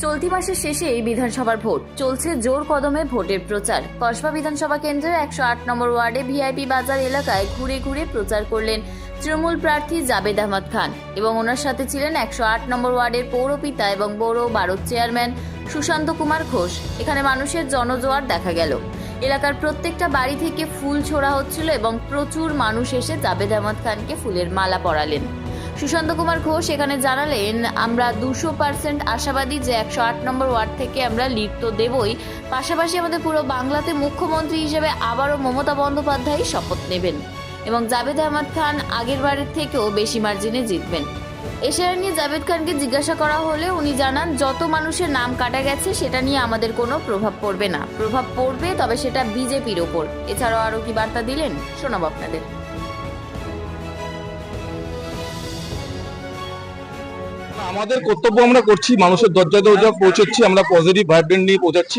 চলতি মাসের শেষেই বিধানসভার ভোট চলছে জোর কদমে ভোটের প্রচার। কসবা বিধানসভা কেন্দ্রের 108 নম্বর ওয়ার্ডে ভিআইপি বাজার এলাকায় ঘুরে ঘুরে প্রচার করলেন তৃণমূল প্রার্থী জাবেদ আহমদ খান এবং ওনার সাথে ছিলেন 108 নম্বর ওয়ার্ডের পৌরপিতা এবং বড় ভারত চেয়ারম্যান সুশান্ত কুমার ঘোষ। এখানে মানুষের জনজোয়ার দেখা গেল। এলাকার প্রত্যেকটা বাড়ি থেকে ফুল ছোড়া হচ্ছিল এবং প্রচুর মানুষ এসে জাবেদ আহমদ খানকে ফুলের মালা পরালেন। সুশান্ত কুমার ঘোষ এখানে জানালেন, আমরা 200% আশাবাদী যে 108 নম্বর ওয়ার্ড থেকে আমরা লিড তো দেবই, পাশাপাশি আমাদের পুরো বাংলাতে মুখ্যমন্ত্রী হিসেবে আবারও মমতা বন্দ্যোপাধ্যায় শপথ নেবেন এবং জাবেদ আহমদ খান আগের বারের থেকেও বেশি মার্জিনে জিতবেন। এশিয়া নিয়ে জাবেদ খানকে জিজ্ঞাসা করা হলে উনি জানান, যত মানুষের নাম কাটা গেছে সেটা নিয়ে আমাদের কোনো প্রভাব পড়বে না, প্রভাব পড়বে তবে সেটা বিজেপির ওপর। এছাড়াও আরও কি বার্তা দিলেন শোনাবো আপনাদের। আমাদের কর্তব্য আমরা করছি, মানুষের দরজায় দরজা পৌঁছাচ্ছি, আমরা পজিটিভ ভাইব্রেন্ট নিয়ে পৌঁছাচ্ছি।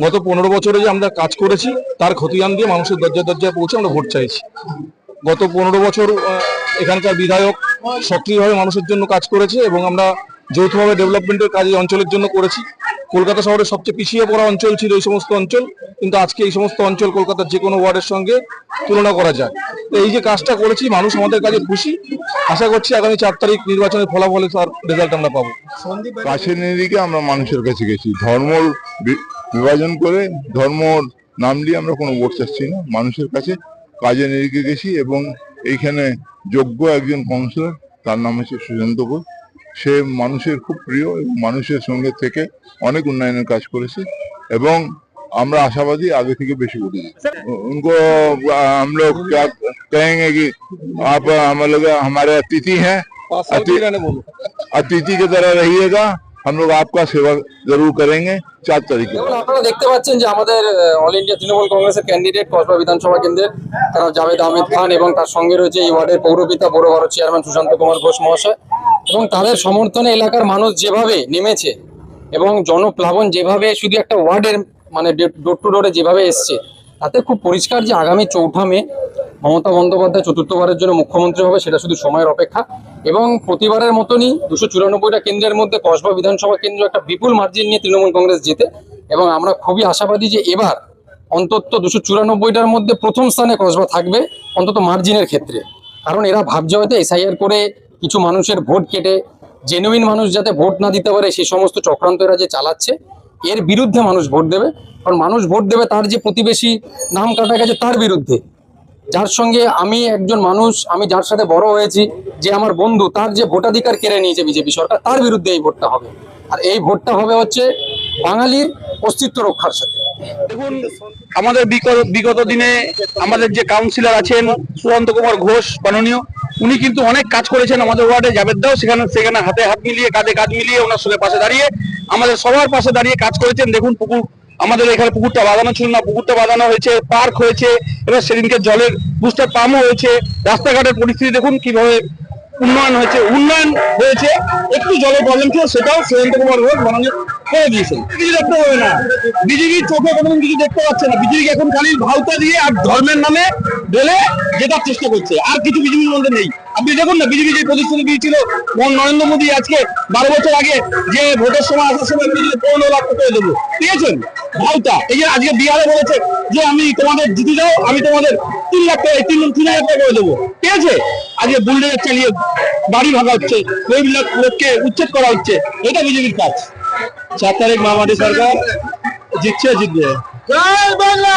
গত 15 বছরে যে আমরা কাজ করেছি তার খতিয়ান দিয়ে মানুষের দরজায় দরজায় পৌঁছে আমরা ভোট চাইছি। গত 15 বছর এখানকার বিধায়ক সক্রিয়ভাবে মানুষের জন্য কাজ করেছে এবং আমরা যৌথভাবে ডেভেলপমেন্টের কাজ এই অঞ্চলের জন্য করেছি। কলকাতা শহরের সবচেয়ে পিছিয়ে পড়া অঞ্চল ছিল এই সমস্ত অঞ্চল, কিন্তু আজকে এই সমস্ত অঞ্চল কলকাতার যে কোনো ওয়ার্ডের সঙ্গে তুলনা করা যায়। তো এই যে কাজটা করেছি মানুষ আমাদের কাছে খুশি। আশা করছি আগামী 4 তারিখ নির্বাচনের ফলাফলে তার রেজাল্ট আমরা পাবো। কাছের নিরিখে আমরা মানুষের কাছে গেছি, ধর্ম বিভাজন করে ধর্ম নাম দিয়ে আমরা কোনো ভোট চাচ্ছি না, মানুষের কাছে কাজের নিরিখে গেছি। এবং এইখানে যোগ্য একজন কাউন্সিলর, তার নাম হচ্ছে সুশান্ত ঘোষ। সে মানুষের খুব প্রিয় এবং মানুষের সঙ্গে থেকে অনেক উন্নয়নের কাজ করেছে এবং আমরা आशावादी आगे থেকে বেশি করতে उनको हम लोग क्या कहेंगे कि आप हम लोग हमारे अतिथि हैं, अतिथि की तरह रहिएगा, हम लोग आपका सेवा जरूर करेंगे 4 तारीख को। আপনারা দেখতে পাচ্ছেন যে আমাদের অল ইন্ডিয়া তৃণমূল কংগ্রেসের ক্যান্ডিডেট কসবা বিধানসভা কেন্দ্রের তারা জাবেদ আহমেদ খান এবং তার সঙ্গে রয়েছে এই ওয়ার্ডের পৌরপিতা বড় ভারত চেয়ারম্যান সুশান্ত কুমার ঘোষ মহাশয়। এবং তাদের সমর্থনে এলাকার মানুষ যেভাবে নেমেছে এবং জনপ্লাবন যেভাবে শুধু একটা ওয়ার্ডের মানে ডোর টু ডোরে যেভাবে এসছে, তাতে খুব পরিষ্কার যে আগামী 4 মে মমতা বন্দ্যোপাধ্যায় চতুর্থবারের জন্য মুখ্যমন্ত্রী হবে, সেটা শুধু সময়ের অপেক্ষা। এবং প্রতিবারের মতনই 294টা কেন্দ্রের মধ্যে কসবা বিধানসভা কেন্দ্র একটা বিপুল মার্জিন নিয়ে তৃণমূল কংগ্রেস জেতে। এবং আমরা খুবই আশাবাদী যে এবার অন্তত 294টার মধ্যে প্রথম স্থানে কসবা থাকবে, অন্তত মার্জিনের ক্ষেত্রে। কারণ এরা ভাবছে হয়তো এসআইআর করে কিছু মানুষের ভোট কেটে জেনুইন মানুষ যাতে ভোট না দিতে পারে সেই সমস্ত চক্রান্ত এরা যে চালাচ্ছে, এর বিরুদ্ধে মানুষ ভোট দেবে। কারণ মানুষ ভোট দেবে তার যে প্রতিবেশী নাম কাটা গেছে তার বিরুদ্ধে, যার সঙ্গে আমি একজন মানুষ, আমি যার সাথে বড় হয়েছি, যে আমার বন্ধু, তার যে ভোটাধিকার কেড়ে নিয়েছে বিজেপি সরকার, তার বিরুদ্ধে এই ভোটটা হবে। আর এই ভোটটা হবে হচ্ছে বাঙালির অস্তিত্ব রক্ষার সাথে। দেখুন, আমাদের বিগত দিনে আমাদের যে কাউন্সিলর আছেন সুশান্ত কুমার ঘোষ মাননীয়, উনি কিন্তু অনেক কাজ করেছেন আমাদের ওয়ার্ডে। জাবেদ দাও সেখানে হাতে হাত মিলিয়ে কাঁধে কাঁধ মিলিয়ে ওনার সঙ্গে পাশে দাঁড়িয়ে আমাদের সবার পাশে দাঁড়িয়ে কাজ করেছেন। দেখুন, পুকুর আমাদের এখানে পুকুরটা বাঁধানো ছিল না, পুকুরটা বাঁধানো হয়েছে, পার্ক হয়েছে, এবার সেদিনকে জলের বুস্টার পাম্পও হয়েছে। রাস্তাঘাটের পরিস্থিতি দেখুন কিভাবে উন্নয়ন হয়েছে। একটু জলের প্রবলেম ছিল, সেটাও সুশান্ত কুমার ঘোষ মাননীয় করে দিয়েছেন। কিছু দেখতে হবে না, বিজেপির চোখে কোনো কিছু দেখতে পাচ্ছে না। বিজেপি এখন খালি ভাউতা দিয়ে আর ধর্মের নামে ঢেলে জেতার চেষ্টা করছে, আর কিছু বিজেপির মধ্যে নেই। আপনি দেখুন না, বিজেপি যে প্রতিশ্রুতি দিয়েছিল নরেন্দ্র মোদী আজকে 12 বছর আগে, যে ভোটের সময় আসার সময় 15 লাখ করে দেবো, পেয়েছেন ভাউতা। এই যে আজকে বিহারে বলেছে যে আমি তোমাদের জিতে যাও, আমি তোমাদের 3 লাখ টাকা 3,000 টাকা করে দেবো, পেয়েছে। আজকে বুলডোজার চালিয়ে বাড়ি ভাঙা হচ্ছে, ওই লোককে উচ্ছেদ করা হচ্ছে, এটা বিজেপির কাজ। 4 তারিখ মামাটি সরকার জিতবে। জয় বাংলা।